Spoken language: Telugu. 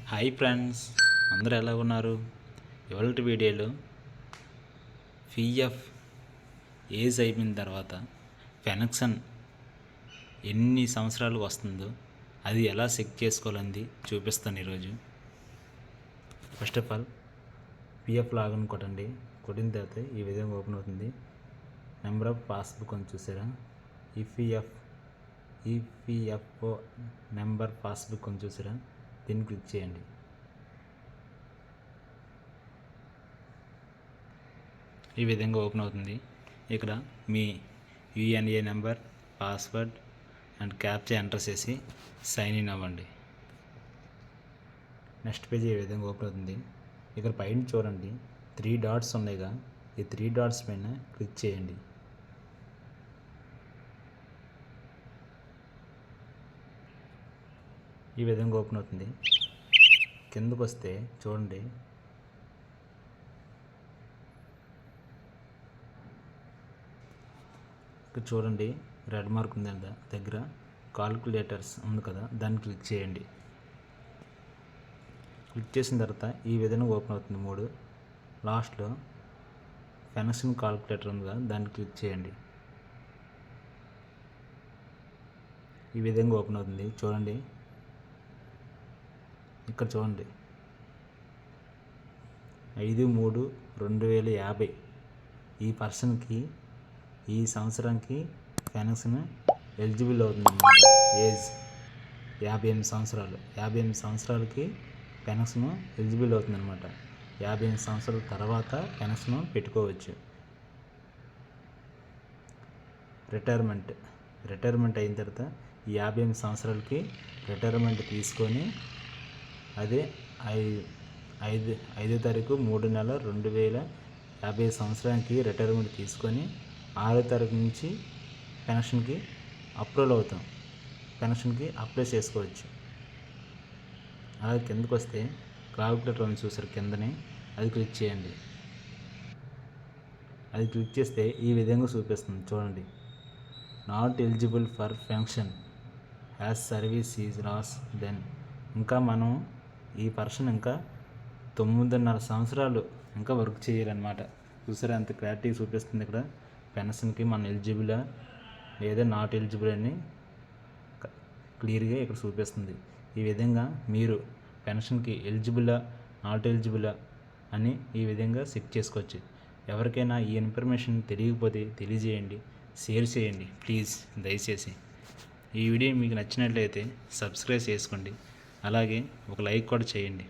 హాయ్ ఫ్రెండ్స్, అందరూ ఎలా ఉన్నారు? ఇవాళ వీడియోలో పిఎఫ్ ఏజ్ అయిపోయిన తర్వాత పెన్షన్ ఎన్ని సంవత్సరాలకు వస్తుందో అది ఎలా చెక్ చేసుకోవాలని చూపిస్తాను ఈరోజు. First of all PF login కొట్టండి. కొట్టిన తర్వాత ఈ విధంగా ఓపెన్ అవుతుంది. నెంబర్ ఆఫ్ పాస్బుక్ అని చూసారా? ఈపీఎఫ్ఓ నెంబర్ పాస్బుక్ అని చూసారా? దీన్ని క్లిక్ చేయండి. ఈ విధంగా ఓపెన్ అవుతుంది. ఇక్కడ మీ UAN number, password and captcha enter చేసి సైన్ ఇన్ అవ్వండి. నెక్స్ట్ పేజ్ ఈ విధంగా ఓపెన్ అవుతుంది. ఇక్కడ పైన చూడండి 3 డాట్స్ ఉన్నాయిగా, ఈ 3 డాట్స్ పైన క్లిక్ చేయండి. ఈ విధంగా ఓపెన్ అవుతుంది. కిందకు వస్తే చూడండి, ఇక్కడ చూడండి రెడ్ మార్క్ ఉంది దగ్గర కాల్కులేటర్స్ ఉంది కదా, దాన్ని క్లిక్ చేయండి. క్లిక్ చేసిన తర్వాత ఈ విధంగా ఓపెన్ అవుతుంది. 3 లాస్ట్లో పెన్షన్ కాల్కులేటర్ ఉంది కదా, దాన్ని క్లిక్ చేయండి. ఈ విధంగా ఓపెన్ అవుతుంది. చూడండి, ఇక్కడ చూడండి 5/3/2050 ఈ పర్సన్కి ఈ సంవత్సరానికి పెన్షన్ ఎలిజిబుల్ అవుతుంది అన్నమాట. ఏజ్ 58 సంవత్సరాలు. 58 సంవత్సరాలకి పెన్షన్ ఎలిజిబుల్ అవుతుంది అనమాట. 58 సంవత్సరాల తర్వాత పెన్షన్ పెట్టుకోవచ్చు. రిటైర్మెంట్ అయిన తర్వాత ఈ 58 సంవత్సరాలకి రిటైర్మెంట్ తీసుకొని అదే 5వ తారీఖు 3వ నెల 2050 సంవత్సరానికి రిటైర్మెంట్ తీసుకొని 6వ తారీఖు నుంచి పెన్షన్కి అప్రూవల్ అవుతాం. పెన్షన్కి అప్లై చేసుకోవచ్చు. అలాగే కిందకు వస్తే కాల్కులేటర్ అని చూసారు కిందనే, అది క్లిక్ చేయండి. అది క్లిక్ చేస్తే ఈ విధంగా చూపిస్తుంది. చూడండి, not eligible for pension as service is less than. ఇంకా మనం ఈ పర్సన్ ఇంకా 9.5 సంవత్సరాలు ఇంకా వర్క్ చేయాలన్నమాట. చూసారా ఎంత క్లారిటీగా చూపిస్తుంది. ఇక్కడ పెన్షన్కి మన ఎలిజిబులా లేదా నాట్ ఎలిజిబుల్ అని క్లియర్గా ఇక్కడ చూపిస్తుంది. ఈ విధంగా మీరు పెన్షన్కి ఎలిజిబులా నాట్ ఎలిజిబులా అని ఈ విధంగా చెక్ చేసుకోవచ్చు. ఎవరికైనా ఈ ఇన్ఫర్మేషన్ తెలియకపోతే తెలియజేయండి, షేర్ చేయండి ప్లీజ్, దయచేసి. ఈ వీడియో మీకు నచ్చినట్లయితే సబ్స్క్రైబ్ చేసుకోండి, అలాగే ఒక లైక్ కూడా చేయండి.